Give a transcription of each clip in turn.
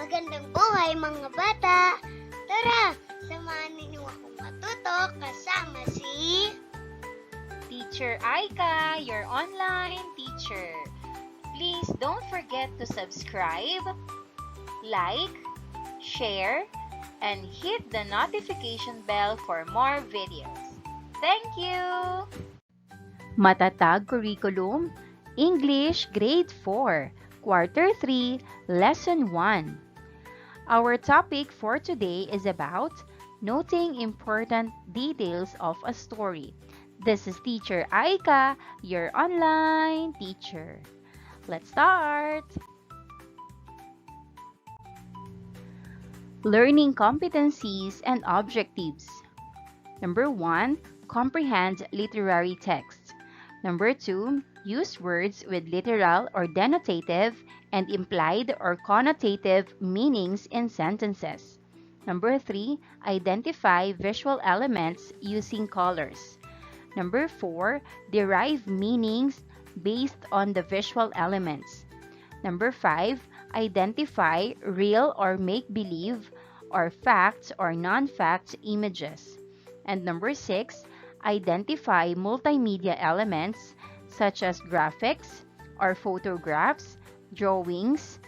Magandang buhay mga bata! Tara, samahan ninyo akong matuto kasama si Teacher Aika, your online teacher. Please don't forget to subscribe, like, share, and hit the notification bell for more videos. Thank you! Matatag Curriculum, English Grade 4, Quarter 3, Lesson 1. Our topic for today is about noting important details of a story. This is Teacher Aika, your online teacher. Let's start! Learning competencies and objectives. Number 1, comprehend literary text. Number 2, use words with literal or denotative and implied or connotative meanings in sentences. Number 3, identify visual elements using colors. Number 4, derive meanings based on the visual elements. Number 5, identify real or make-believe or facts or non-fact images. And number 6, identify multimedia elements such as graphics or photographs, drawings,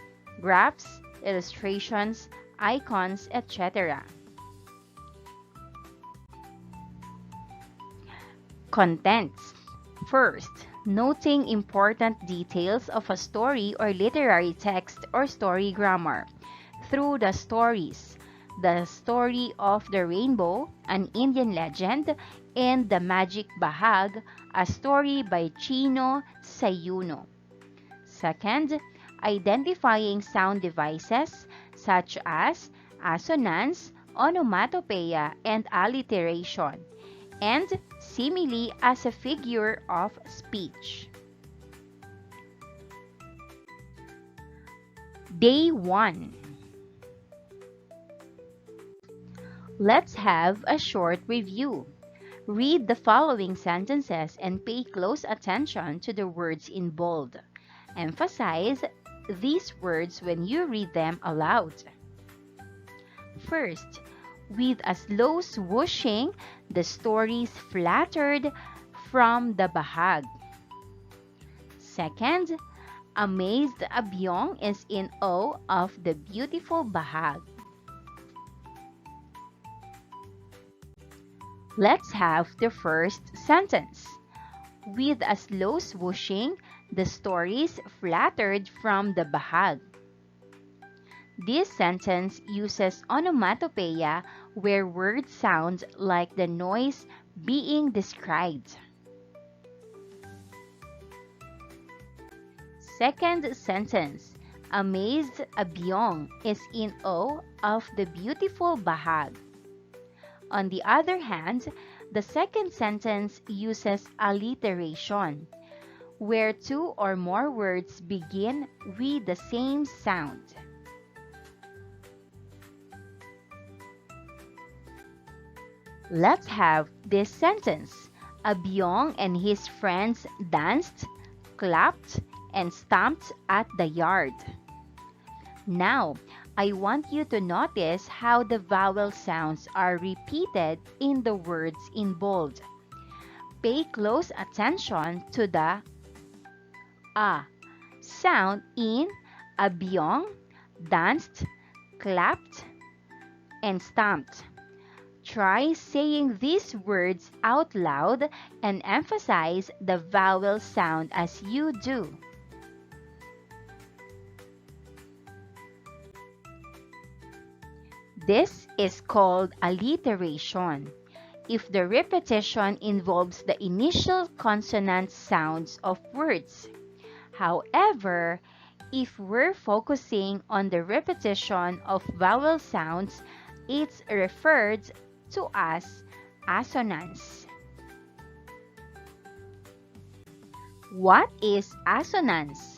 graphs, illustrations, icons, etc. Contents. First, noting important details of a story or literary text or story grammar through the stories. The Story of the Rainbow, an Indian legend, and The Magic Bahag, a story by Chino Sayuno. Second, identifying sound devices such as assonance, onomatopoeia, and alliteration, and simile as a figure of speech. Day 1. Let's have a short review. Read the following sentences and pay close attention to the words in bold. Emphasize these words when you read them aloud. First, with a slow swooshing, the stories fluttered from the bahag. Second, amazed Abyong is in awe of the beautiful bahag. Let's have the first sentence. With a slow swooshing, the stories fluttered from the bahag. This sentence uses onomatopoeia where words sound like the noise being described. Second sentence. Amazed Abyong is in awe of the beautiful bahag. On the other hand, the second sentence uses alliteration, where two or more words begin with the same sound. Let's have this sentence. Abyong and his friends danced, clapped, and stamped at the yard. Now, I want you to notice how the vowel sounds are repeated in the words in bold. Pay close attention to the A sound in Abyong, danced, clapped, and stamped. Try saying these words out loud and emphasize the vowel sound as you do. This is called alliteration. If the repetition involves the initial consonant sounds of words. However, if we're focusing on the repetition of vowel sounds, it's referred to as assonance. What is assonance?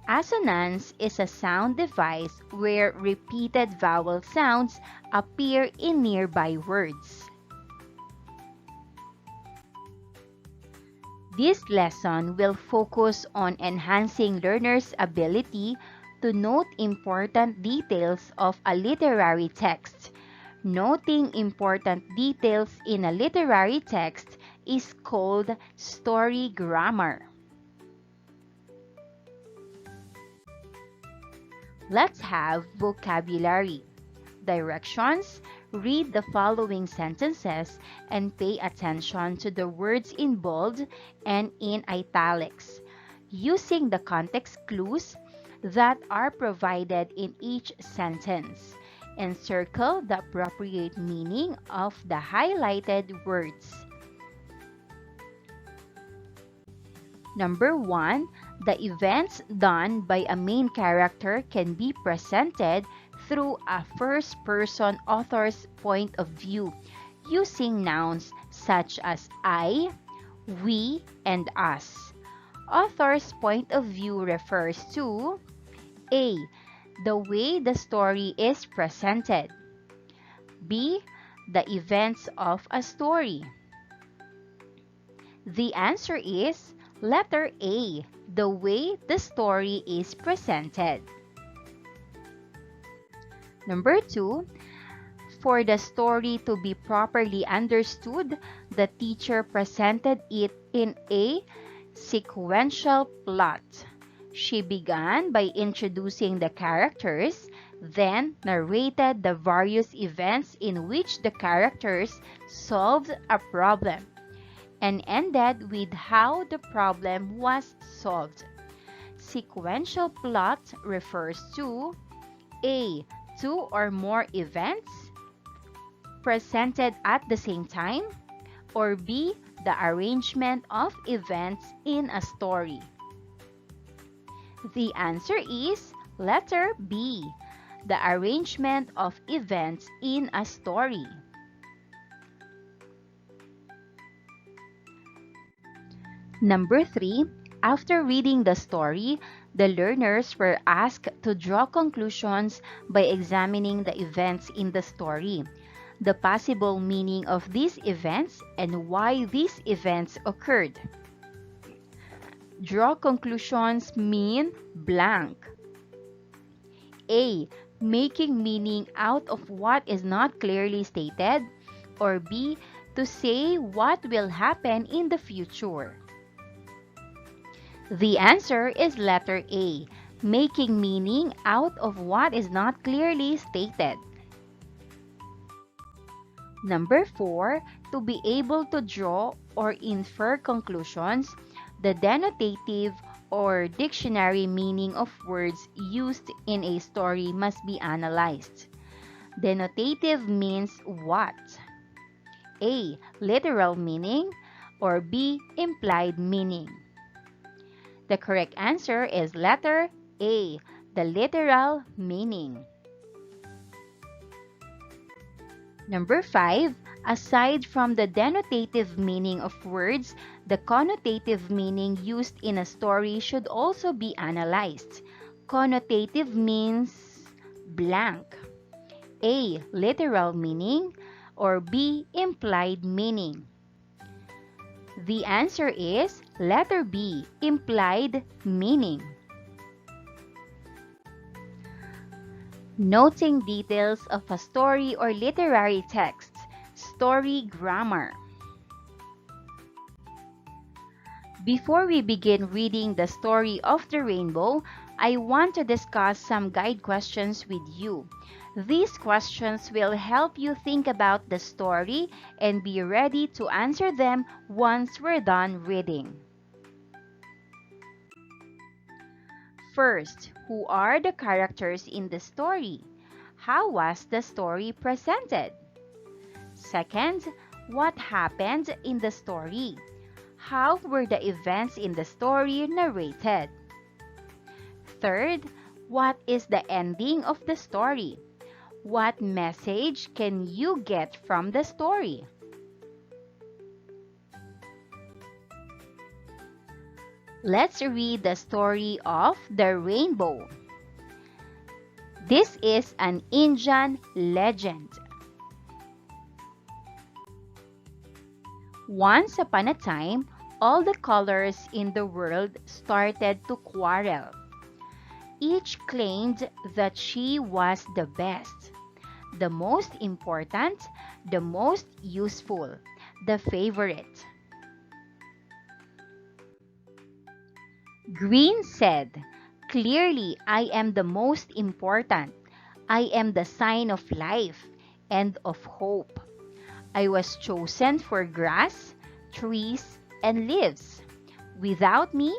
Assonance is a sound device where repeated vowel sounds appear in nearby words. This lesson will focus on enhancing learners' ability to note important details of a literary text. Noting important details in a literary text is called story grammar. Let's have vocabulary. Directions: read the following sentences and pay attention to the words in bold and in italics, using the context clues that are provided in each sentence. Encircle the appropriate meaning of the highlighted words. Number 1, the events done by a main character can be presented through a first-person author's point of view, using nouns such as I, we, and us. Author's point of view refers to A. The way the story is presented. B. The events of a story. The answer is letter A. The way the story is presented. Number 2, for the story to be properly understood, the teacher presented it in a sequential plot. She began by introducing the characters, then narrated the various events in which the characters solved a problem, and ended with how the problem was solved. Sequential plot refers to A. Two or more events presented at the same time, or B. The arrangement of events in a story. The answer is letter B. The arrangement of events in a story. Number 3, after reading the story, the learners were asked to draw conclusions by examining the events in the story, the possible meaning of these events, and why these events occurred. Draw conclusions mean blank. A. Making meaning out of what is not clearly stated, or B. To say what will happen in the future. The answer is letter A. Making meaning out of what is not clearly stated. Number 4, to be able to draw or infer conclusions, the denotative or dictionary meaning of words used in a story must be analyzed. Denotative means what? A. Literal meaning, or B. Implied meaning. The correct answer is letter A. The literal meaning. Number 5, aside from the denotative meaning of words, the connotative meaning used in a story should also be analyzed. Connotative means blank. A. Literal meaning, or B. Implied meaning. The answer is letter B. Implied meaning. Noting details of a story or literary text. Story grammar. Before we begin reading the story of the rainbow, I want to discuss some guide questions with you. These questions will help you think about the story and be ready to answer them once we're done reading. First, who are the characters in the story? How was the story presented? Second, what happened in the story? How were the events in the story narrated? Third, what is the ending of the story? What message can you get from the story? Let's read the story of the rainbow. This is an Indian legend. Once upon a time, all the colors in the world started to quarrel. Each claimed that she was the best, the most important, the most useful, the favorite. Green said, "Clearly, I am the most important. I am the sign of life and of hope. I was chosen for grass, trees, and leaves. Without me,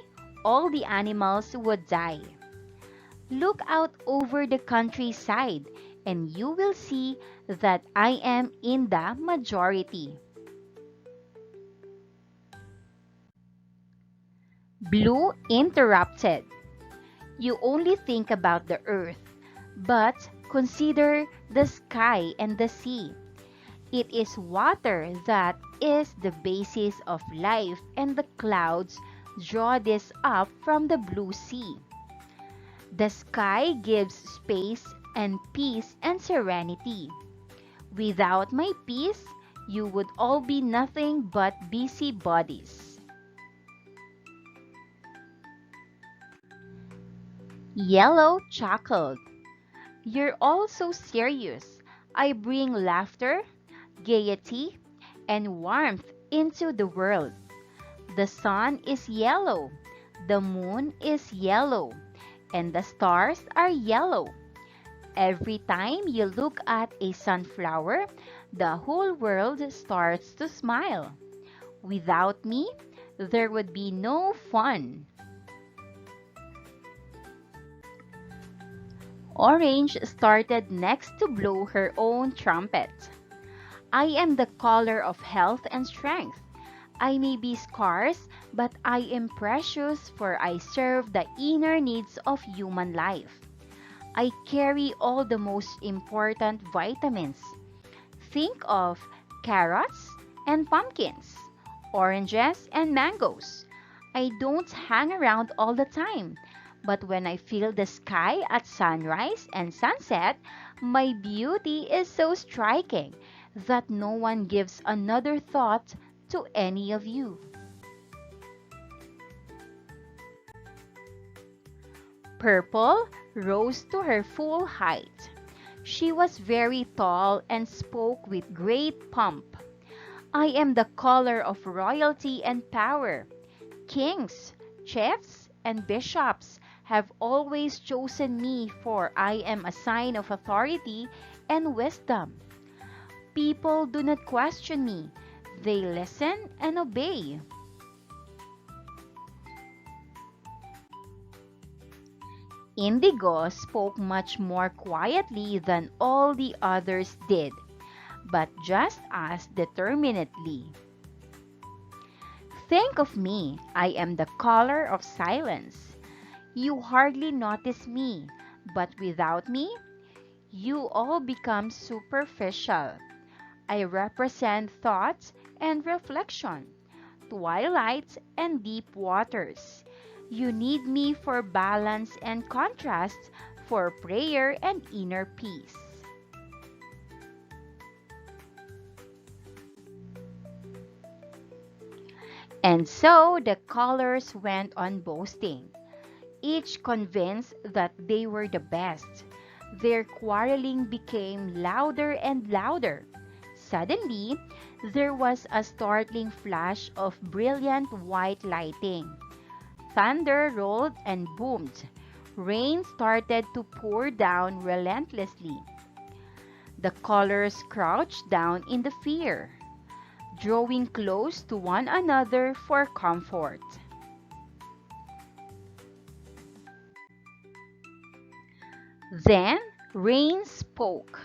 all the animals would die. Look out over the countryside, and you will see that I am in the majority." Blue interrupted. "You only think about the earth, but consider the sky and the sea. It is water that is the basis of life, and the clouds draw this up from the blue sea. The sky gives space and peace and serenity. Without my peace, you would all be nothing but busybodies." Yellow chuckled. "You're all so serious. I bring laughter, gaiety, and warmth into the world. The sun is yellow, the moon is yellow, and the stars are yellow. Every time you look at a sunflower, the whole world starts to smile. Without me, there would be no fun." Orange started next to blow her own trumpet. "I am the color of health and strength. I may be scarce, but I am precious, for I serve the inner needs of human life. I carry all the most important vitamins. Think of carrots and pumpkins, oranges and mangoes. I don't hang around all the time, but when I feel the sky at sunrise and sunset, my beauty is so striking that no one gives another thought to any of you." Purple rose to her full height. She was very tall and spoke with great pomp. "I am the color of royalty and power. Kings, chiefs, and bishops have always chosen me, for I am a sign of authority and wisdom. People do not question me. They listen and obey." Indigo spoke much more quietly than all the others did, but just as determinedly. "Think of me. I am the color of silence. You hardly notice me, but without me, you all become superficial. I represent thought and reflection, twilight and deep waters. You need me for balance and contrast, for prayer and inner peace." And so the colors went on boasting, each convinced that they were the best. Their quarreling became louder and louder. Suddenly, there was a startling flash of brilliant white lighting. Thunder rolled and boomed. Rain started to pour down relentlessly. The colors crouched down in the fear, drawing close to one another for comfort. Then Rain spoke.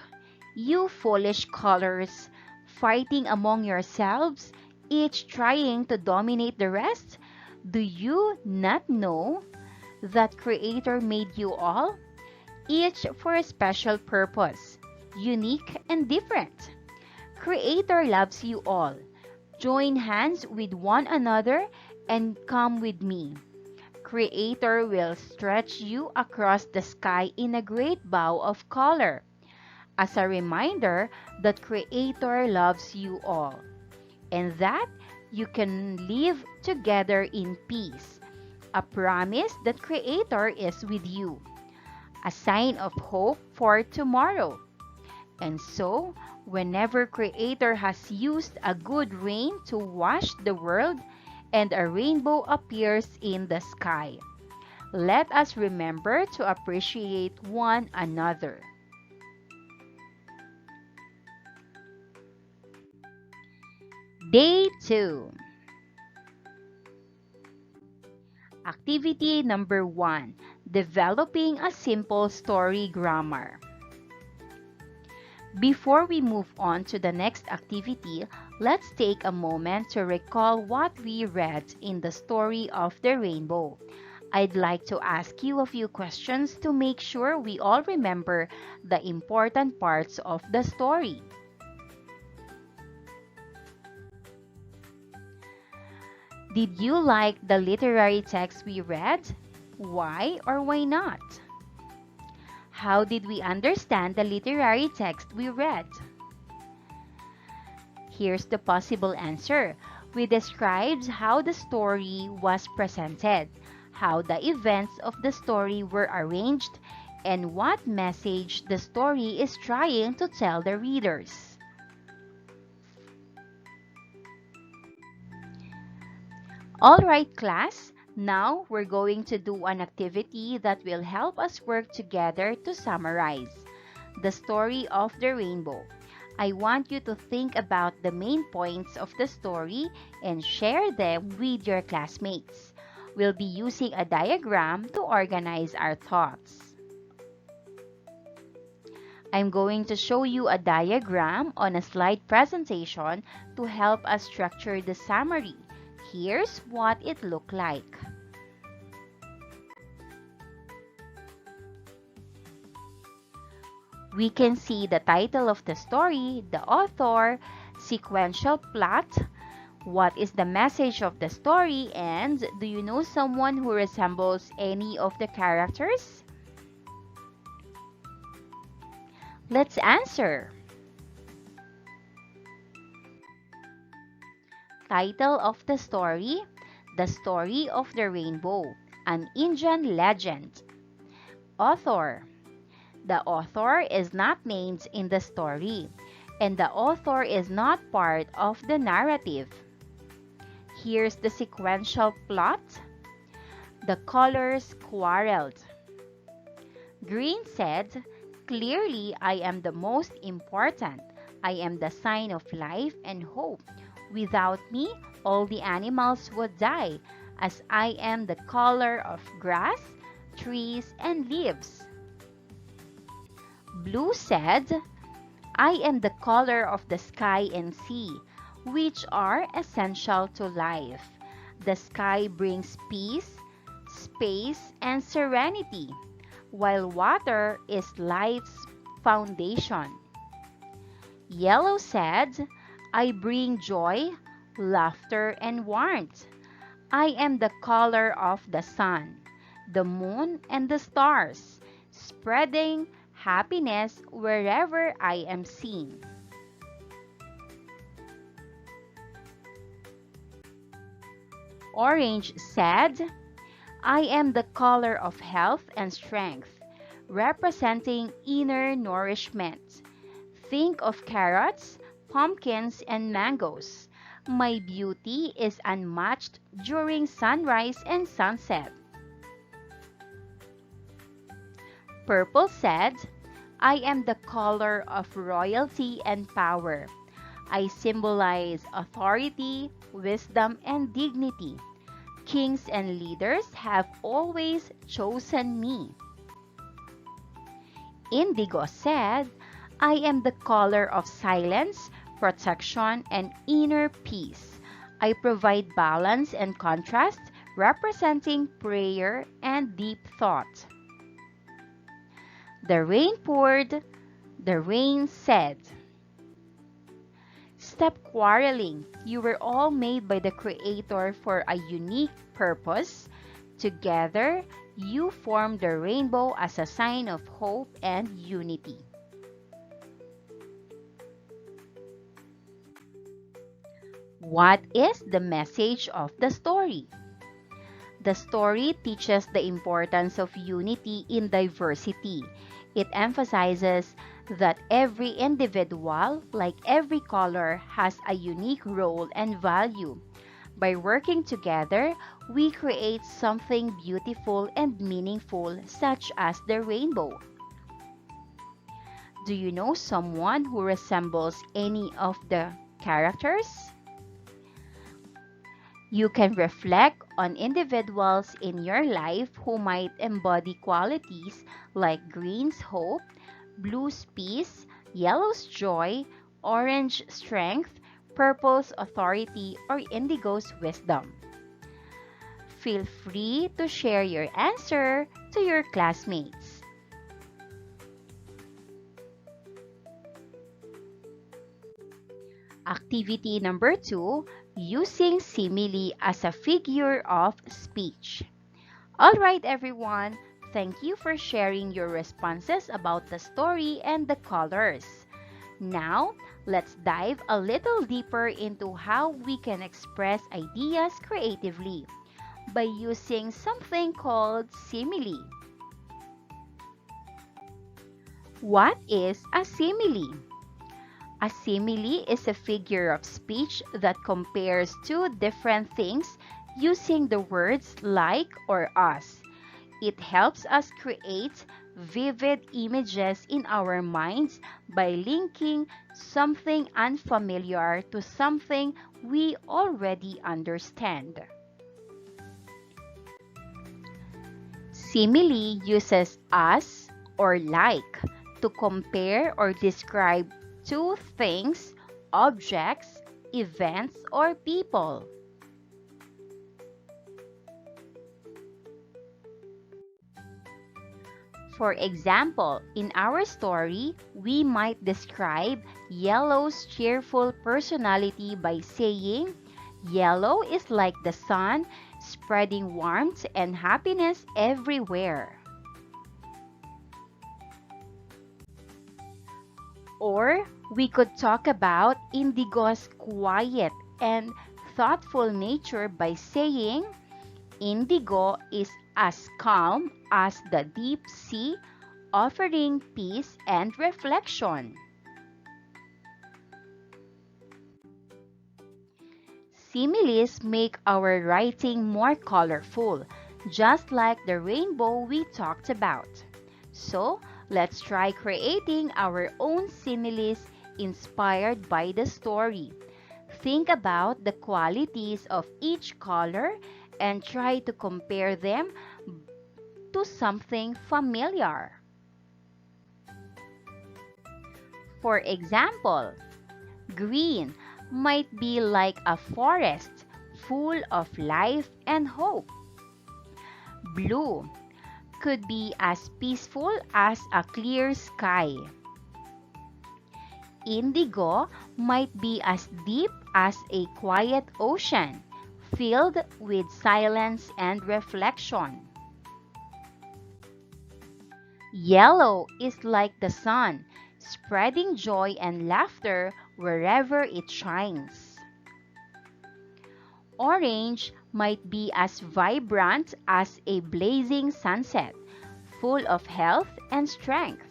"You foolish colors, fighting among yourselves, each trying to dominate the rest, do you not know that Creator made you all, each for a special purpose, unique and different? Creator loves you all. Join hands with one another and come with me. Creator will stretch you across the sky in a great bow of color, as a reminder that Creator loves you all, and that you can live together in peace. A promise that Creator is with you. a sign of hope for tomorrow. And so, whenever Creator has used a good rain to wash the world and a rainbow appears in the sky, let us remember to appreciate one another. Day 2. Activity number 1. Developing a simple story grammar. Before we move on to the next activity, let's take a moment to recall what we read in the story of the rainbow. I'd like to ask you a few questions to make sure we all remember the important parts of the story. Did you like the literary text we read? Why or why not? How did we understand the literary text we read? Here's the possible answer. We described how the story was presented, how the events of the story were arranged, and what message the story is trying to tell the readers. Alright class, now we're going to do an activity that will help us work together to summarize the story of the rainbow. I want you to think about the main points of the story and share them with your classmates. We'll be using a diagram to organize our thoughts. I'm going to show you a diagram on a slide presentation to help us structure the summary. Here's what it looked like. We can see the title of the story, the author, sequential plot, what is the message of the story, and do you know someone who resembles any of the characters? Let's answer. Title of the story, The Story of the Rainbow, an Indian legend. Author. The author is not named in the story, and the author is not part of the narrative. Here's the sequential plot. The colors quarreled. Green said, "Clearly, I am the most important. I am the sign of life and hope. Without me, all the animals would die, as I am the color of grass, trees, and leaves." Blue said, "I am the color of the sky and sea, which are essential to life. The sky brings peace, space, and serenity, while water is life's foundation." Yellow said, "I bring joy, laughter, and warmth. I am the color of the sun, the moon, and the stars, spreading happiness wherever I am seen." Orange said, "I am the color of health and strength, representing inner nourishment. Think of carrots, pumpkins, and mangoes. My beauty is unmatched during sunrise and sunset." Purple said, "I am the color of royalty and power. I symbolize authority, wisdom, and dignity. Kings and leaders have always chosen me." Indigo said, "I am the color of silence, protection, and inner peace. I provide balance and contrast, representing prayer and deep thought." The rain poured. The rain said, "Stop quarreling. You were all made by the Creator for a unique purpose. Together, you form the rainbow as a sign of hope and unity." What is the message of the story? The story teaches the importance of unity in diversity. It emphasizes that every individual, like every color, has a unique role and value. By working together, we create something beautiful and meaningful, such as the rainbow. Do you know someone who resembles any of the characters? You can reflect on individuals in your life who might embody qualities like green's hope, blue's peace, yellow's joy, orange strength, purple's authority, or indigo's wisdom. Feel free to share your answer to your classmates. Activity number 2, using simile as a figure of speech. Alright everyone, thank you for sharing your responses about the story and the colors. Now, let's dive a little deeper into how we can express ideas creatively by using something called simile. What is a simile? A simile is a figure of speech that compares two different things using the words like or as. It helps us create vivid images in our minds by linking something unfamiliar to something we already understand. Simile uses as or like to compare or describe two things, objects, events, or people. For example, in our story, we might describe Yellow's cheerful personality by saying, Yellow is like the sun, spreading warmth and happiness everywhere. Or we could talk about Indigo's quiet and thoughtful nature by saying, Indigo is as calm as the deep sea, offering peace and reflection. Similes make our writing more colorful, just like the rainbow we talked about. So, let's try creating our own similes inspired by the story. Think about the qualities of each color and try to compare them to something familiar. For example, green might be like a forest full of life and hope. Blue could be as peaceful as a clear sky. Indigo might be as deep as a quiet ocean, filled with silence and reflection. Yellow is like the sun, spreading joy and laughter wherever it shines. Orange might be as vibrant as a blazing sunset, full of health and strength.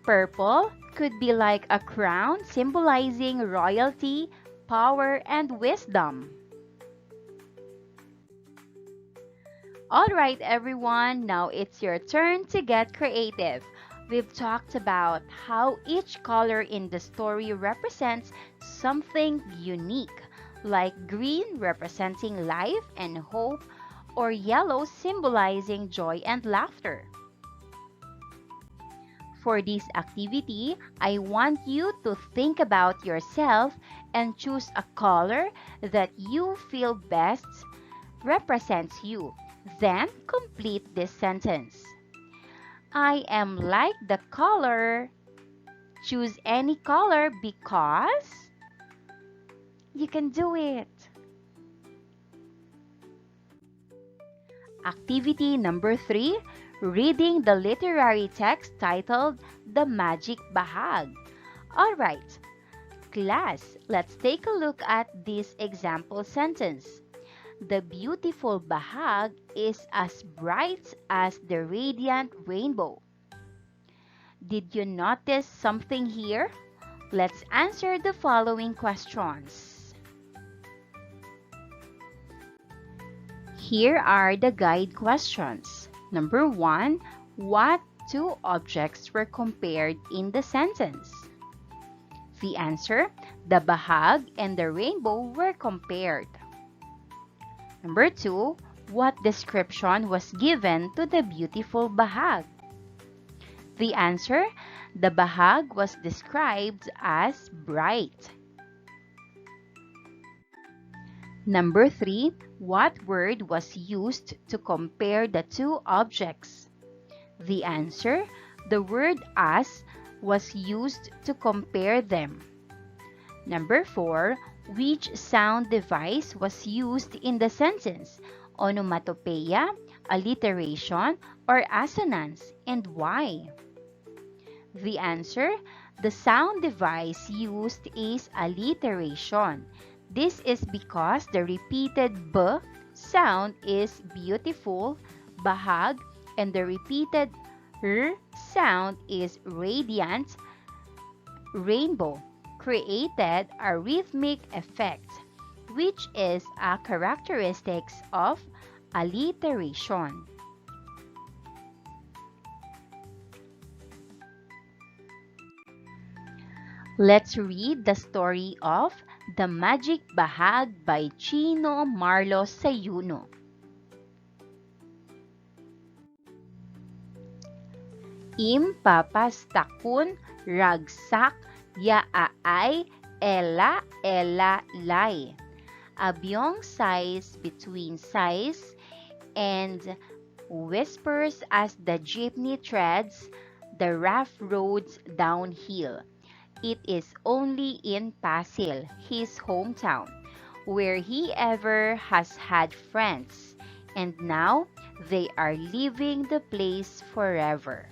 Purple could be like a crown symbolizing royalty, power, and wisdom. Alright everyone, now it's your turn to get creative. We've talked about how each color in the story represents something unique, like green representing life and hope, or yellow symbolizing joy and laughter. For this activity, I want you to think about yourself and choose a color that you feel best represents you. Then complete this sentence. I am like the color. Choose any color because you can do it. Activity number 3, reading the literary text titled The Magic Bahag. Alright, class, let's take a look at this example sentence. The beautiful bahag is as bright as the radiant rainbow. Did you notice something here? Let's answer the following questions. Here are the guide questions. Number 1, what two objects were compared in the sentence? The answer, the bahag and the rainbow were compared. Number 2, what description was given to the beautiful bahag? The answer, the bahag was described as bright. Number 3, what word was used to compare the two objects? The answer, the word as was used to compare them. Number 4, which sound device was used in the sentence? Onomatopoeia, alliteration, or assonance, and why? The answer, the sound device used is alliteration. This is because the repeated b sound is beautiful, bahag, and the repeated r sound is radiant, rainbow, created a rhythmic effect, which is a characteristic of alliteration. Let's read the story of The Magic Bahag by Chino Marlos Sayuno. Impapastakun ragsak yaay ela lay. A byong sighs between sighs and whispers as the jeepney treads the rough roads downhill. It is only in Pasil, his hometown, where he ever has had friends, and now they are leaving the place forever.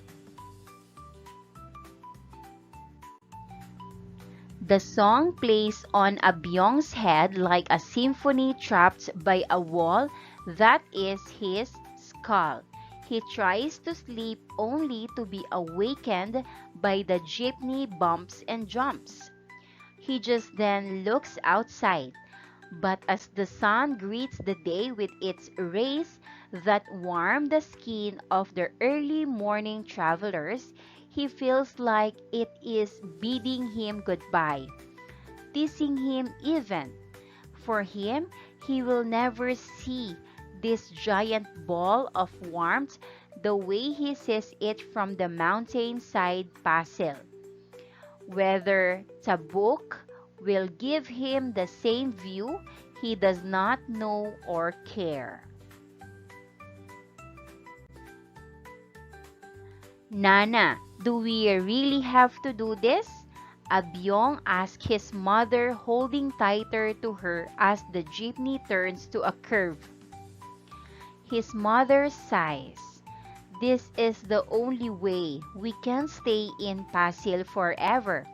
The song plays on Abyong's head like a symphony trapped by a wall that is his skull. He tries to sleep only to be awakened by the jeepney bumps and jumps. He just then looks outside, but as the sun greets the day with its rays that warm the skin of the early morning travelers, he feels like it is bidding him goodbye, teasing him even. For him, he will never see this giant ball of warmth the way he sees it from the mountainside Pasil. Whether Tabuk will give him the same view, he does not know or care. Nana, do we really have to do this? Abyong asked his mother, holding tighter to her as the jeepney turns to a curve. His mother sighs. This is the only way. We can't stay in Pasil forever.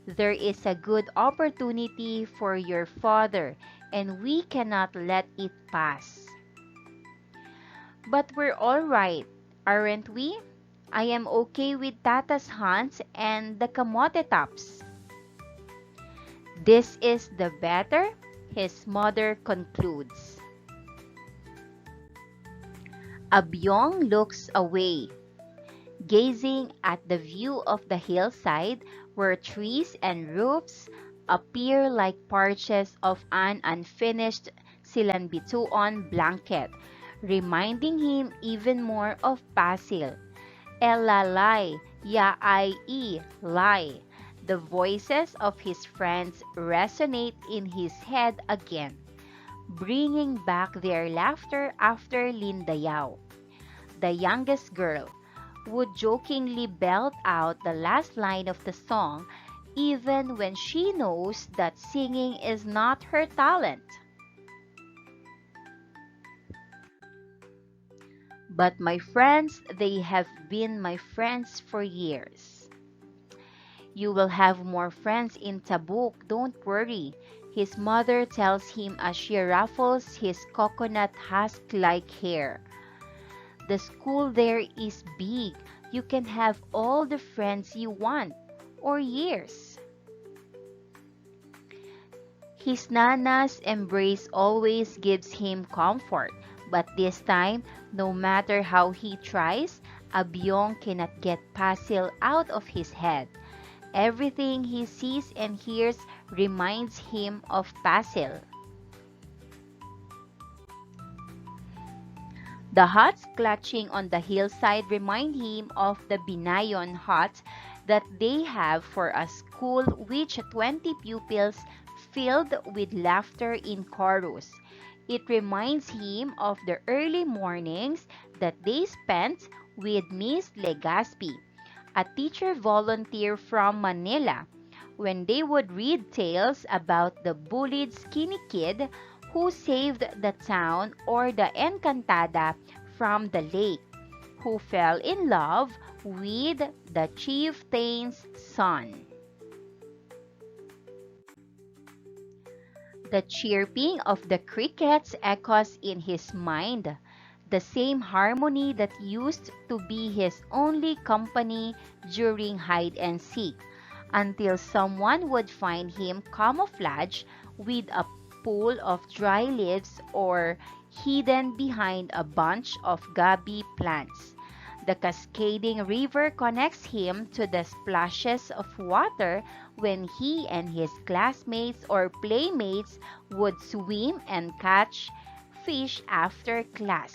There is a good opportunity for your father, and we cannot let it pass. But we're all right, aren't we? I am okay with Tata's hunts and the kamote tops. This is the better, his mother concludes. Abyong looks away, gazing at the view of the hillside where trees and roofs appear like parches of an unfinished silanbituon blanket, reminding him even more of Pasil. Elalay, yaai, lay. The voices of his friends resonate in his head again, bringing back their laughter after Lindayao. The youngest girl would jokingly belt out the last line of the song even when she knows that singing is not her talent. But my friends, they have been my friends for years. You will have more friends in Tabuk, don't worry. his mother tells him as she ruffles his coconut husk-like hair. The school there is big. You can have all the friends you want, or years. His Nana's embrace always gives him comfort, but this time, no matter how he tries, Abyong cannot get Pasil out of his head. Everything he sees and hears reminds him of Pasil. The huts clutching on the hillside remind him of the Binayon hut that they have for a school which 20 pupils filled with laughter in chorus. It reminds him of the early mornings that they spent with Miss Legaspi, a teacher volunteer from Manila, when they would read tales about the bullied skinny kid who saved the town or the Encantada from the lake, who fell in love with the chieftain's son. The chirping of the crickets echoes in his mind, the same harmony that used to be his only company during hide and seek, until someone would find him camouflaged with a pool of dry leaves or hidden behind a bunch of gabi plants. The cascading river connects him to the splashes of water when he and his classmates or playmates would swim and catch fish after class.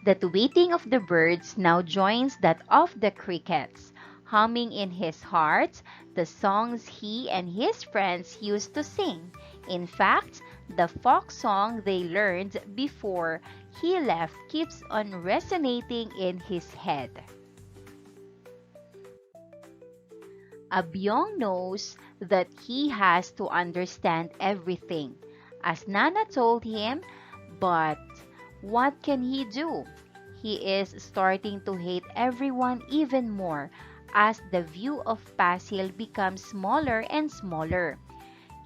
The tweeting of the birds now joins that of the crickets, humming in his heart the songs he and his friends used to sing. In fact, the folk song they learned before he left keeps on resonating in his head. Abyong knows that he has to understand everything, as Nana told him, but what can he do? He is starting to hate everyone even more as the view of Pasil becomes smaller and smaller.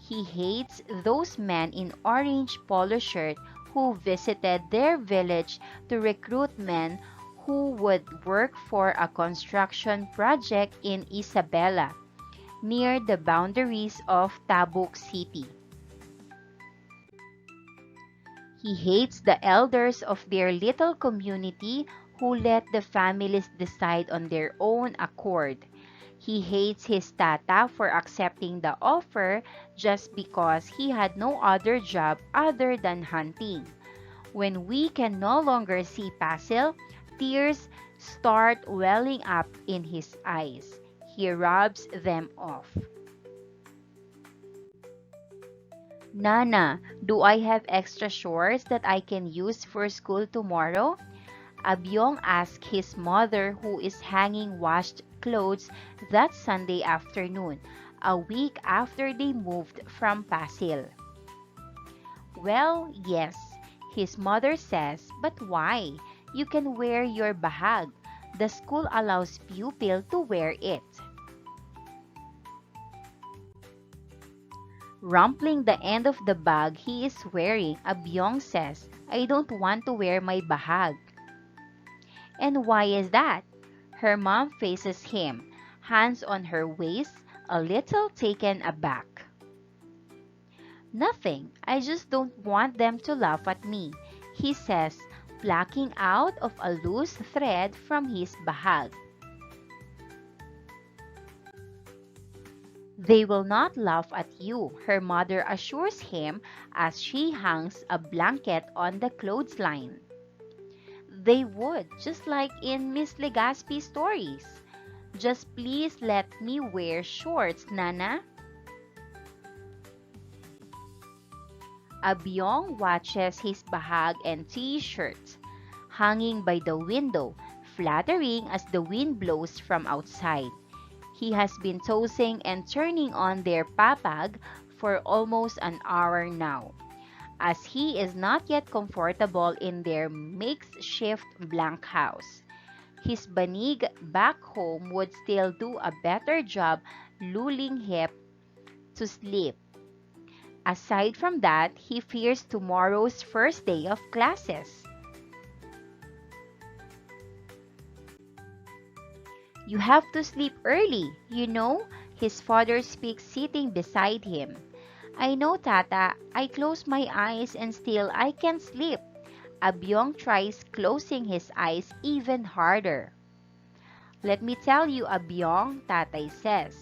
He hates those men in orange polo shirt who visited their village to recruit men who would work for a construction project in Isabela, near the boundaries of Tabuk City. He hates the elders of their little community who let the families decide on their own accord. He hates his tata for accepting the offer just because he had no other job other than hunting. When we can no longer see Pasil, tears start welling up in his eyes. He rubs them off. Nana, do I have extra shorts that I can use for school tomorrow? Abyong asked his mother, who is hanging washed clothes that Sunday afternoon, a week after they moved from Pasil. Well, yes, his mother says, but why? You can wear your bahag. The school allows pupil to wear it. Rumpling the end of the bag he is wearing, Abyong says, I don't want to wear my bahag. And why is that? Her mom faces him, hands on her waist, a little taken aback. Nothing, I just don't want them to laugh at me, he says, plucking out of a loose thread from his bahag. They will not laugh at you, her mother assures him as she hangs a blanket on the clothesline. They would, just like in Miss Legaspi's stories. Just please let me wear shorts, Nana. Abyong watches his bahag and t-shirt, hanging by the window, fluttering as the wind blows from outside. He has been tossing and turning on their papag for almost an hour now, as he is not yet comfortable in their makeshift blank house. His banig back home would still do a better job lulling him to sleep. Aside from that, he fears tomorrow's first day of classes. You have to sleep early, you know, his father speaks sitting beside him. I know, Tata, I close my eyes and still I can't sleep. Abyong tries closing his eyes even harder. Let me tell you, Abyong, Tatay says.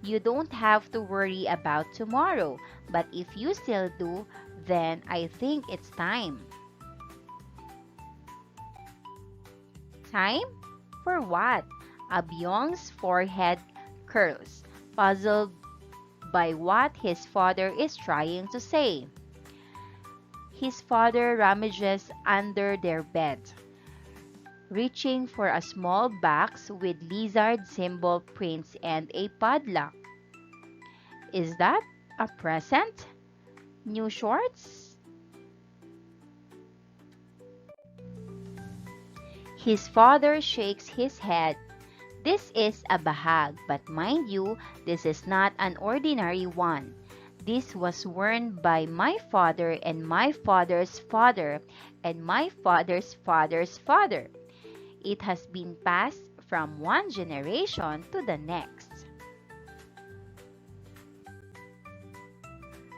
You don't have to worry about tomorrow, but if you still do, then I think it's time. Time? For what? Abyong's forehead curls, puzzled by what his father is trying to say. His father rummages under their bed, reaching for a small box with lizard symbol prints and a padlock. Is that a present? New shorts? His father shakes his head. This is a bahag, but mind you, this is not an ordinary one. This was worn by my father and my father's father and my father's father's father. It has been passed from one generation to the next.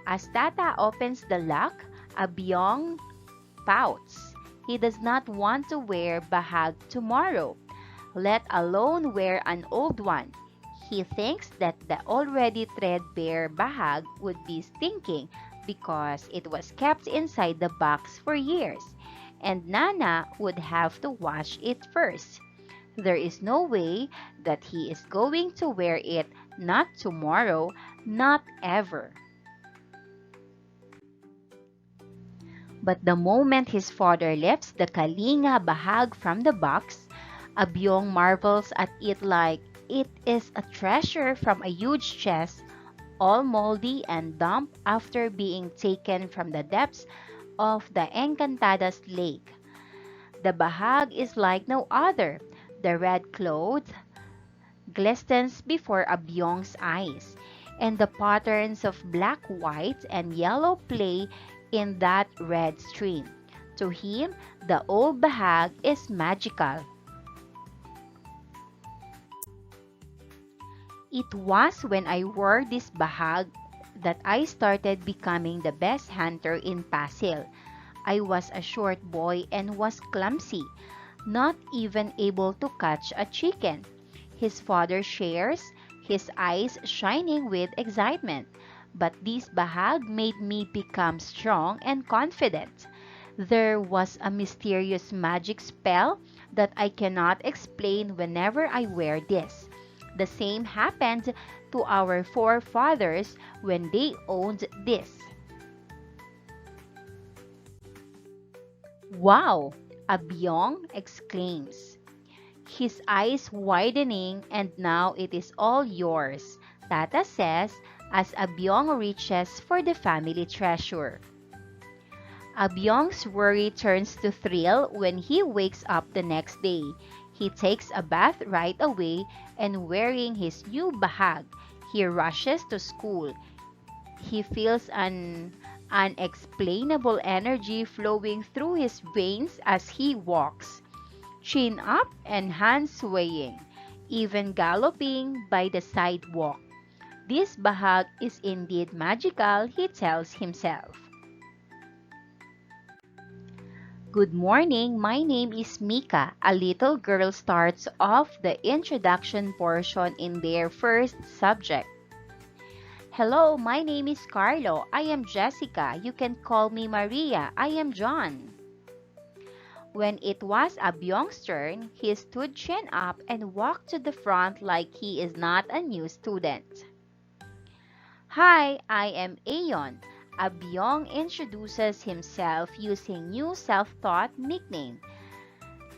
As Tata opens the lock, Abyong pouts. He does not want to wear bahag tomorrow, let alone wear an old one. He thinks that the already threadbare bahag would be stinking because it was kept inside the box for years, and Nana would have to wash it first. There is no way that he is going to wear it, not tomorrow, not ever. But the moment his father lifts the kalinga bahag from the box, Abyong marvels at it like it is a treasure from a huge chest, all moldy and damp after being taken from the depths of the Encantadas lake. The bahag is like no other. The red cloth glistens before Abyong's eyes, and the patterns of black, white, and yellow play in that red stream. To him, the old bahag is magical. It was when I wore this bahag that I started becoming the best hunter in Pasil. I was a short boy and was clumsy, not even able to catch a chicken. His father shares, his eyes shining with excitement. But this bahag made me become strong and confident. There was a mysterious magic spell that I cannot explain whenever I wear this. The same happened to our forefathers when they owned this. Wow! Abyong exclaims, his eyes widening, and now it is all yours, Tata says as Abyong reaches for the family treasure. Abyong's worry turns to thrill when he wakes up the next day. He takes a bath right away and wearing his new bahag, he rushes to school. He feels an unexplainable energy flowing through his veins as he walks, chin up and hands swaying, even galloping by the sidewalk. This bahag is indeed magical, he tells himself. Good morning, my name is Mika. A little girl starts off the introduction portion in their first subject. Hello, my name is Carlo. I am Jessica. You can call me Maria. I am John. When it was Abyong's turn, he stood chin up and walked to the front like he is not a new student. Hi, I am Aeon. Abyong introduces himself using new self-taught nickname,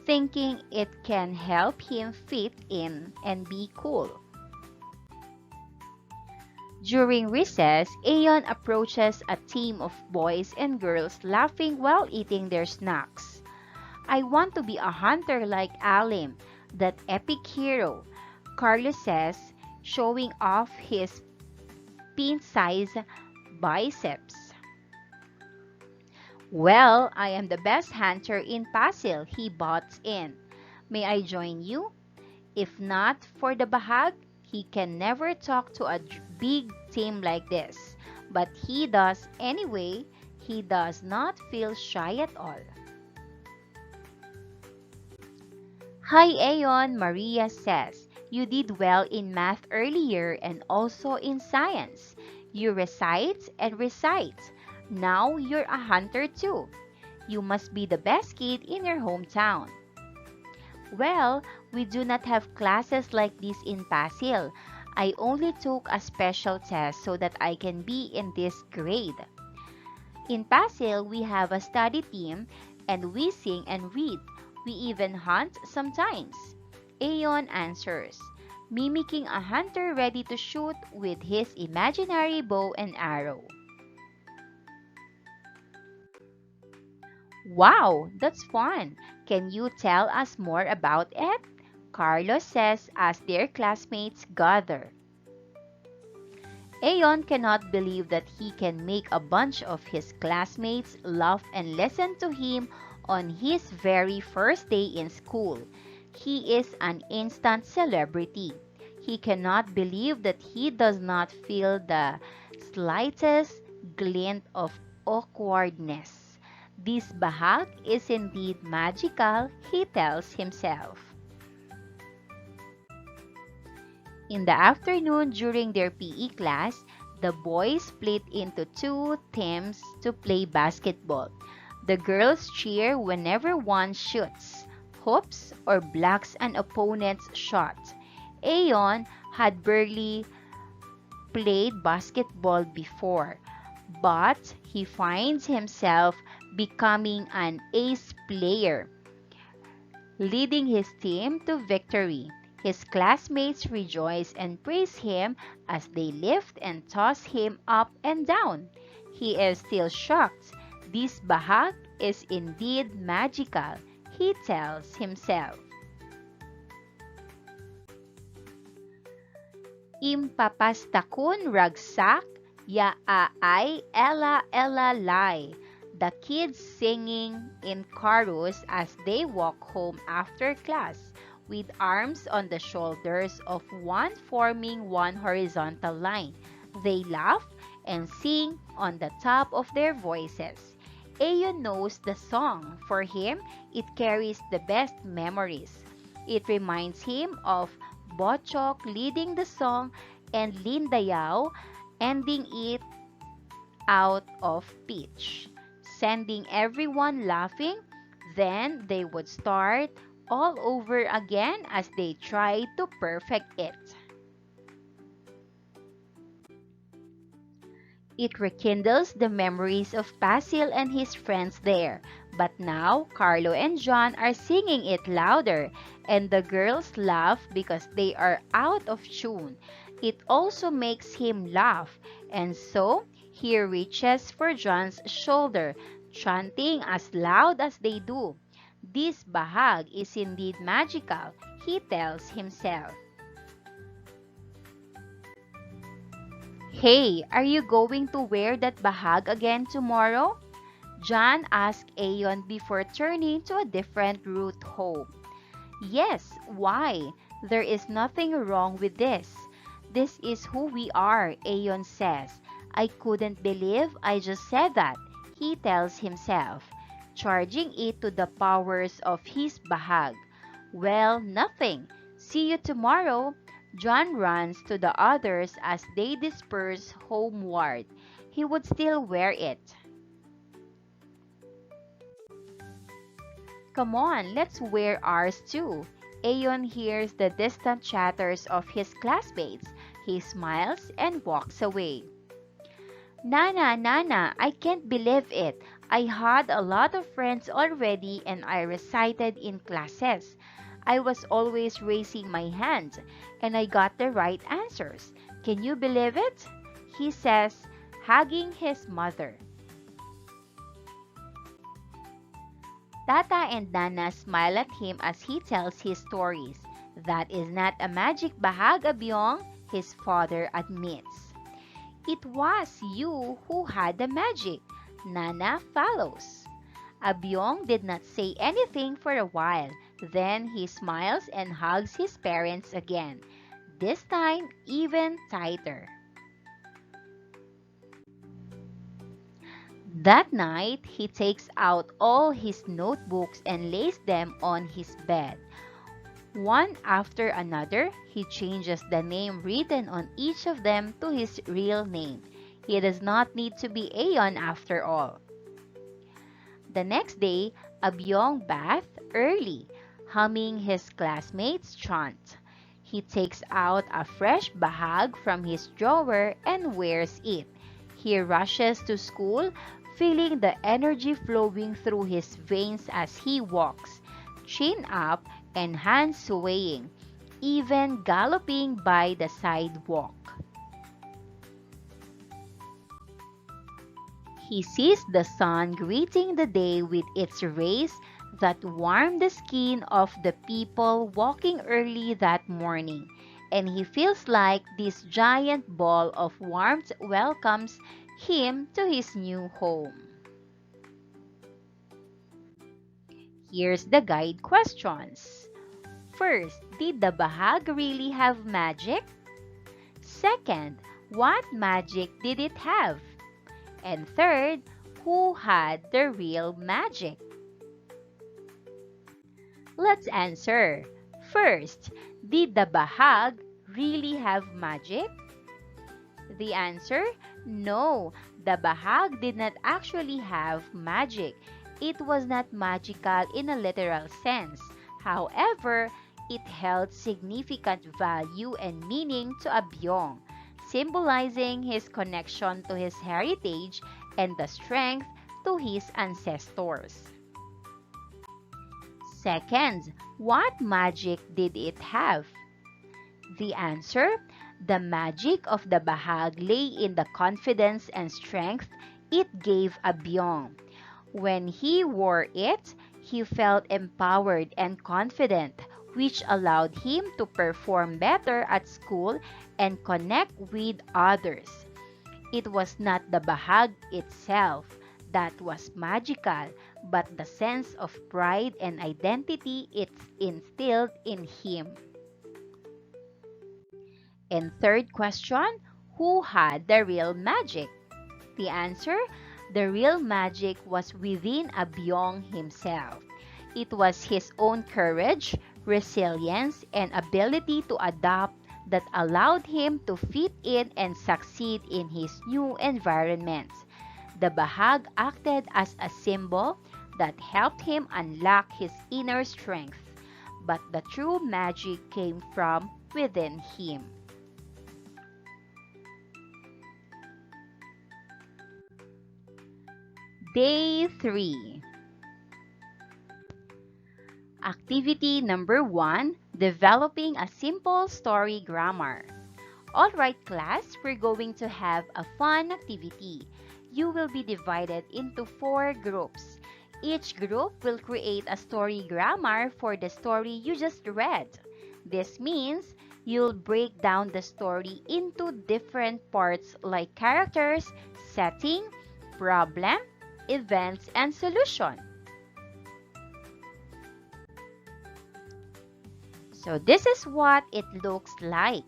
thinking it can help him fit in and be cool. During recess, Aeon approaches a team of boys and girls laughing while eating their snacks. I want to be a hunter like Alim, that epic hero, Carlos says, showing off his pin-sized biceps. Well, I am the best hunter in Pasil, he butts in. May I join you? If not for the bahag, he can never talk to a big team like this. But he does anyway. He does not feel shy at all. Hi Aeon, Maria says. You did well in math earlier and also in science. You recite and recite. Now you're a hunter too. You must be the best kid in your hometown. Well, we do not have classes like this in Pasil. I only took a special test so that I can be in this grade. In Pasil, we have a study team and we sing and read. We even hunt sometimes. Aeon answers, mimicking a hunter ready to shoot with his imaginary bow and arrow. Wow, that's fun. Can you tell us more about it? Carlos says as their classmates gather. Aeon cannot believe that he can make a bunch of his classmates laugh and listen to him on his very first day in school. He is an instant celebrity. He cannot believe that he does not feel the slightest glint of awkwardness. This bahag is indeed magical, he tells himself. In the afternoon during their PE class, the boys split into two teams to play basketball. The girls cheer whenever one shoots, hoops, or blocks an opponent's shot. Aeon had barely played basketball before, but he finds himself becoming an ace player, leading his team to victory. His classmates rejoice and praise him as they lift and toss him up and down. He is still shocked. This bahag is indeed magical, he tells himself. Impapastakun ragsak ya aay ella ella lai. The kids singing in chorus as they walk home after class, with arms on the shoulders of one forming one horizontal line. They laugh and sing on the top of their voices. Aeon knows the song. For him, it carries the best memories. It reminds him of Bochok leading the song and Lindayao ending it out of pitch, sending everyone laughing. Then they would start all over again as they tried to perfect it. It rekindles the memories of Basil and his friends there. But now, Carlo and John are singing it louder, and the girls laugh because they are out of tune. It also makes him laugh, and so he reaches for John's shoulder, chanting as loud as they do. This bahag is indeed magical, he tells himself. Hey, are you going to wear that bahag again tomorrow? John asked Aeon before turning to a different route home. Yes, why? There is nothing wrong with this. This is who we are, Aeon says. I couldn't believe I just said that, he tells himself, charging it to the powers of his bahag. Well, nothing. See you tomorrow. John runs to the others as they disperse homeward. He would still wear it. Come on, let's wear ours too. Aeon hears the distant chatters of his classmates. He smiles and walks away. Nana, Nana, I can't believe it. I had a lot of friends already and I recited in classes. I was always raising my hand and I got the right answers. Can you believe it? He says, hugging his mother. Tata and Nana smile at him as he tells his stories. That is not a magic bahag, Abyong, his father admits. It was you who had the magic. Nana follows. Abyong did not say anything for a while. Then he smiles and hugs his parents again, this time even tighter. That night, he takes out all his notebooks and lays them on his bed. One after another, he changes the name written on each of them to his real name. He does not need to be Aeon after all. The next day, Abyong bathed early, humming his classmates' chant. He takes out a fresh bahag from his drawer and wears it. He rushes to school, feeling the energy flowing through his veins as he walks, chin up and hands swaying, even galloping by the sidewalk. He sees the sun greeting the day with its rays that warm the skin of the people walking early that morning, and he feels like this giant ball of warmth welcomes him to his new home. Here's the guide questions. First, did the bahag really have magic? Second, what magic did it have? And third, who had the real magic? Let's answer. First, did the bahag really have magic? The answer, no, the bahag did not actually have magic. It was not magical in a literal sense. However, it held significant value and meaning to Abyong, symbolizing his connection to his heritage and the strength to his ancestors. Second, what magic did it have? The answer, the magic of the bahag lay in the confidence and strength it gave Abyong. When he wore it, he felt empowered and confident, which allowed him to perform better at school and connect with others. It was not the bahag itself that was magical, but the sense of pride and identity it instilled in him. And third question, who had the real magic? The answer, the real magic was within Abyong himself. It was his own courage, resilience, and ability to adapt that allowed him to fit in and succeed in his new environment. The bahag acted as a symbol that helped him unlock his inner strength, but the true magic came from within him. Day 3. Activity number 1, developing a simple story grammar. Alright class, we're going to have a fun activity. You will be divided into 4 groups. Each group will create a story grammar for the story you just read. This means you'll break down the story into different parts like characters, setting, problem, events, and solution. So this is what it looks like.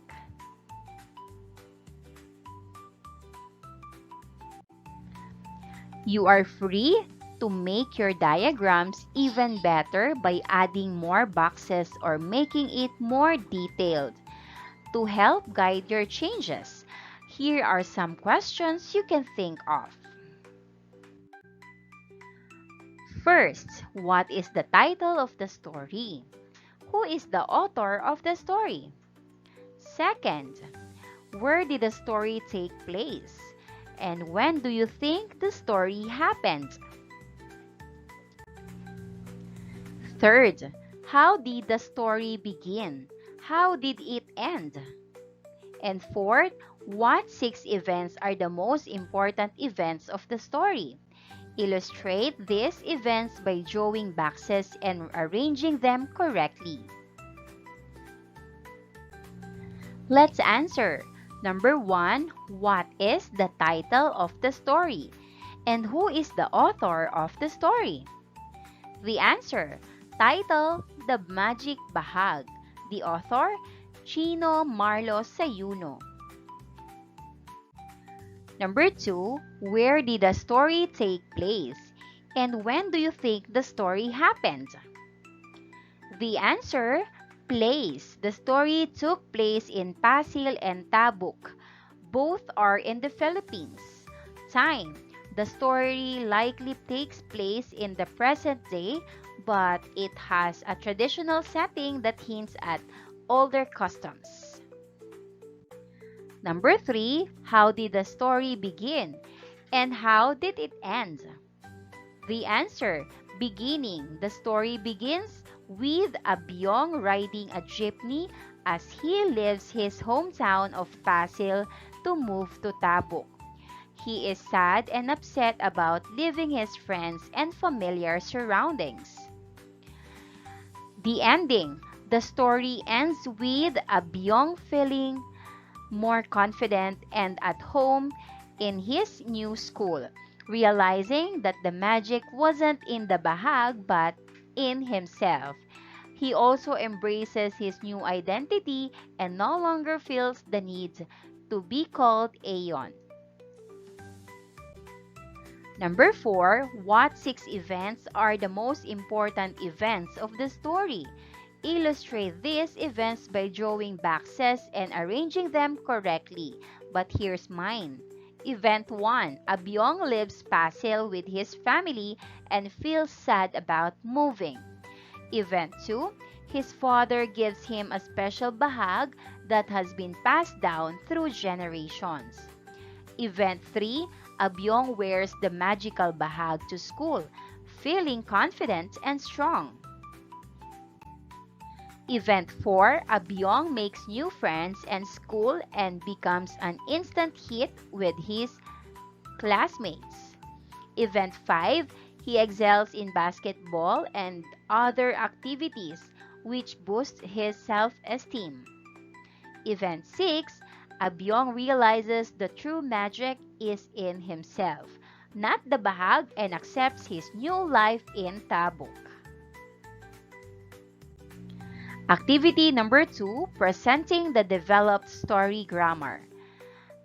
You are free to make your diagrams even better by adding more boxes or making it more detailed. To help guide your changes, here are some questions you can think of. First, what is the title of the story? Who is the author of the story? Second, where did the story take place? And when do you think the story happened? Third, how did the story begin? How did it end? And fourth, what 6 events are the most important events of the story? Illustrate these events by drawing boxes and arranging them correctly. Let's answer. Number 1, what is the title of the story? And who is the author of the story? The answer. Title, The Magic Bahag. The author, Chino Marlo Sayuno. Number 2, where did the story take place? And when do you think the story happened? The answer, place. The story took place in Pasil and Tabuk. Both are in the Philippines. Time. The story likely takes place in the present day, but it has a traditional setting that hints at older customs. Number 3, how did the story begin? And how did it end? The answer, beginning. The story begins with Abyong riding a jeepney as he leaves his hometown of Pasil to move to Tabuk. He is sad and upset about leaving his friends and familiar surroundings. The ending. The story ends with Abyong feeling more confident and at home in his new school, realizing that the magic wasn't in the bahag but in himself. He also embraces his new identity and no longer feels the need to be called Aeon. Number 4, what 6 events are the most important events of the story? Illustrate these events by drawing boxes and arranging them correctly. But here's mine. Event 1, Abyong leaves Pasil with his family and feels sad about moving. Event 2, his father gives him a special bahag that has been passed down through generations. Event 3, Abyong wears the magical bahag to school, feeling confident and strong. Event 4, Abyong makes new friends and school and becomes an instant hit with his classmates. Event 5, he excels in basketball and other activities which boost his self-esteem. Event 6, Abyong realizes the true magic is in himself, not the bahag, and accepts his new life in Tabuk. Activity number 2, presenting the developed story grammar.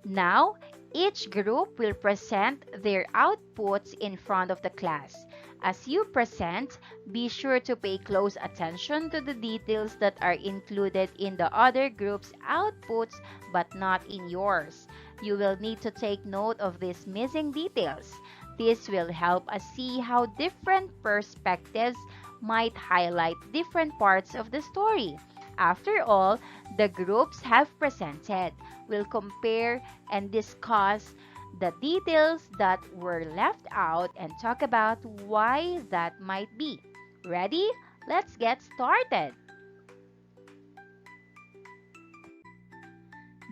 Now, each group will present their outputs in front of the class. As you present, be sure to pay close attention to the details that are included in the other group's outputs but not in yours. You will need to take note of these missing details. This will help us see how different perspectives might highlight different parts of the story. After all, the groups have presented. We'll compare and discuss the details that were left out and talk about why that might be. Ready? Let's get started.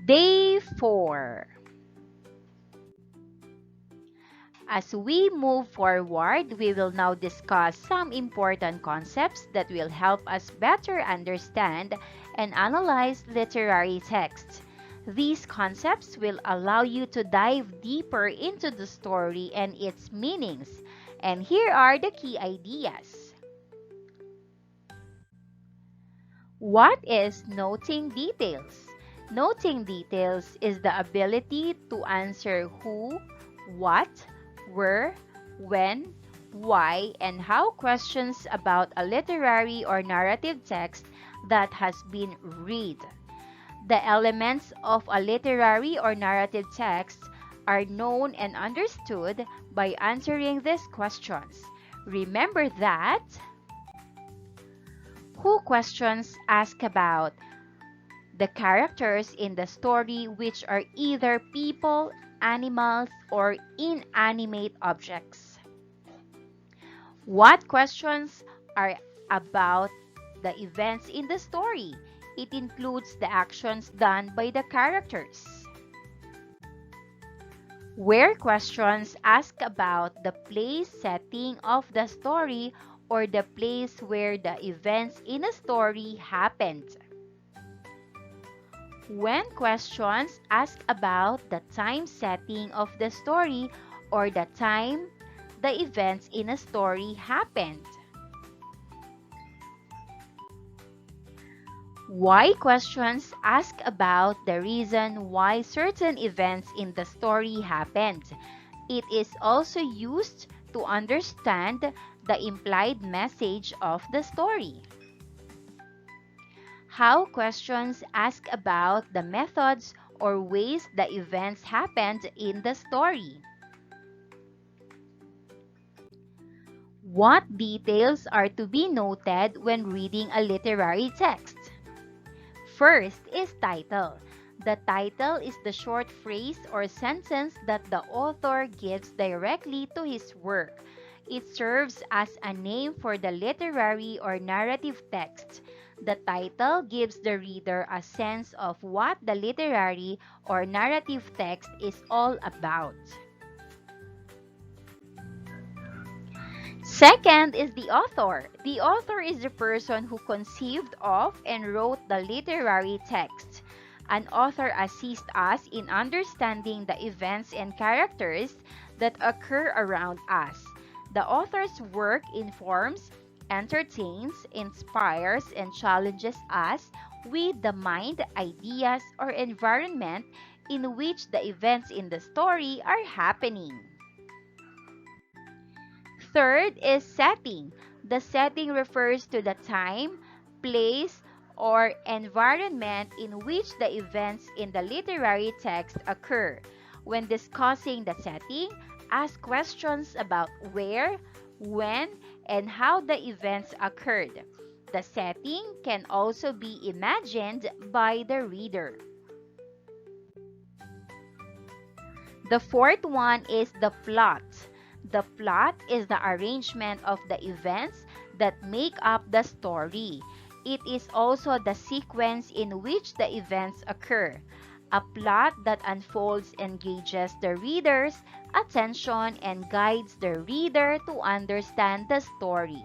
Day 4. As we move forward, we will now discuss some important concepts that will help us better understand and analyze literary texts. These concepts will allow you to dive deeper into the story and its meanings. And here are the key ideas. What is noting details? Noting details is the ability to answer who, what, where, when, why, and how questions about a literary or narrative text that has been read. The elements of a literary or narrative text are known and understood by answering these questions. Remember that who questions ask about the characters in the story, which are either people, animals, or inanimate objects. What questions are about the events in the story? It includes the actions done by the characters. where questions ask about the place setting of the story or the place where the events in a story happened. When questions ask about the time setting of the story or the time the events in a story happened. Why questions ask about the reason why certain events in the story happened. It is also used to understand the implied message of the story. How questions ask about the methods or ways the events happened in the story. What details are to be noted when reading a literary text? First is title. The title is the short phrase or sentence that the author gives directly to his work. It serves as a name for the literary or narrative text. The title gives the reader a sense of what the literary or narrative text is all about. Second is the author. The author is the person who conceived of and wrote the literary text. An author assists us in understanding the events and characters that occur around us. The author's work informs, entertains, inspires, and challenges us with the mind, ideas, or environment in which the events in the story are happening. Third is setting. The setting refers to the time, place, or environment in which the events in the literary text occur. When discussing the setting, ask questions about where, when, and how the events occurred. The setting can also be imagined by the reader. The fourth one is the plot. The plot is the arrangement of the events that make up the story. It is also the sequence in which the events occur. A plot that unfolds engages the reader's attention and guides the reader to understand the story.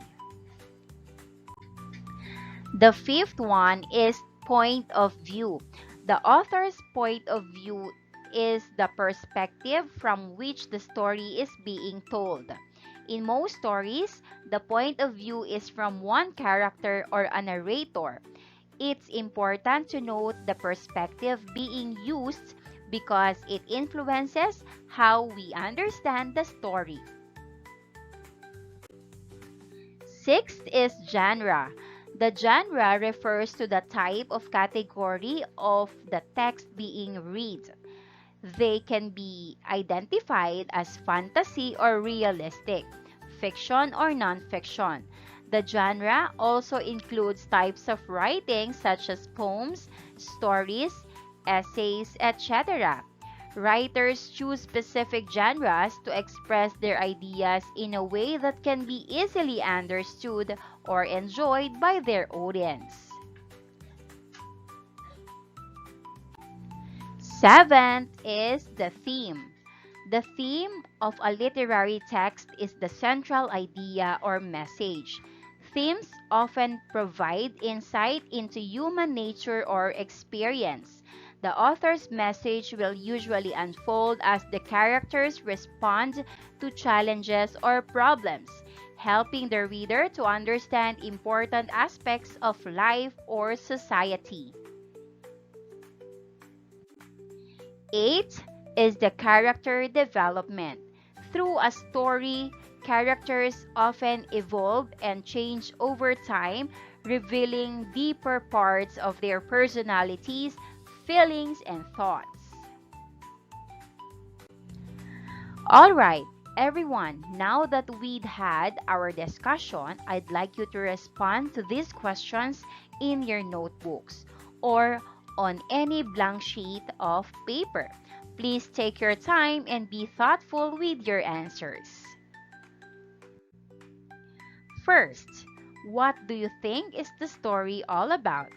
The fifth one is point of view. The author's point of view is the perspective from which the story is being told. In most stories, the point of view is from one character or a narrator. It's important to note the perspective being used because it influences how we understand the story. Sixth is genre. The genre refers to the type of category of the text being read. They can be identified as fantasy or realistic, fiction or nonfiction. The genre also includes types of writing such as poems, stories, essays, etc. Writers choose specific genres to express their ideas in a way that can be easily understood or enjoyed by their audience. Seventh is the theme. The theme of a literary text is the central idea or message. Themes often provide insight into human nature or experience. The author's message will usually unfold as the characters respond to challenges or problems, helping the reader to understand important aspects of life or society. Eight is the character development. Through a story, characters often evolve and change over time, revealing deeper parts of their personalities, feelings, and thoughts. Alright, everyone, now that we'd had our discussion, I'd like you to respond to these questions in your notebooks or on any blank sheet of paper. Please take your time and be thoughtful with your answers. First, what do you think is the story all about?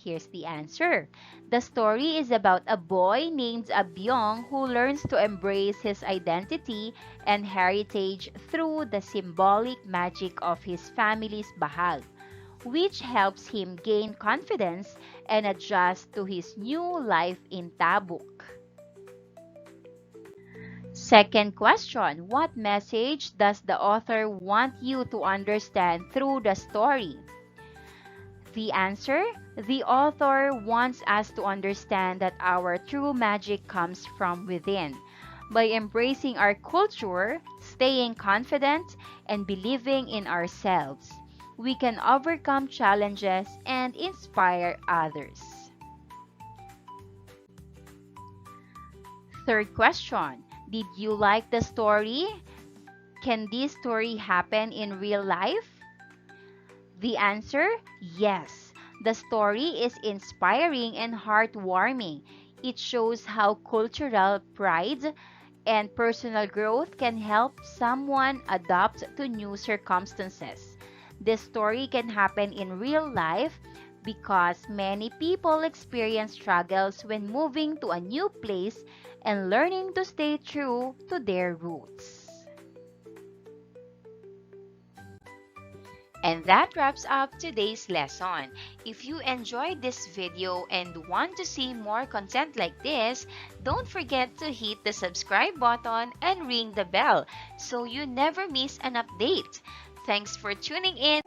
Here's the answer. The story is about a boy named Abyong who learns to embrace his identity and heritage through the symbolic magic of his family's bahag, which helps him gain confidence and adjust to his new life in Tabuk. Second question, what message does the author want you to understand through the story? The answer, the author wants us to understand that our true magic comes from within. By embracing our culture, staying confident, and believing in ourselves, we can overcome challenges and inspire others. Third question, did you like the story? Can this story happen in real life? The answer, yes. The story is inspiring and heartwarming. It shows how cultural pride and personal growth can help someone adapt to new circumstances. This story can happen in real life because many people experience struggles when moving to a new place and learning to stay true to their roots. And that wraps up today's lesson. If you enjoyed this video and want to see more content like this, don't forget to hit the subscribe button and ring the bell so you never miss an update. Thanks for tuning in.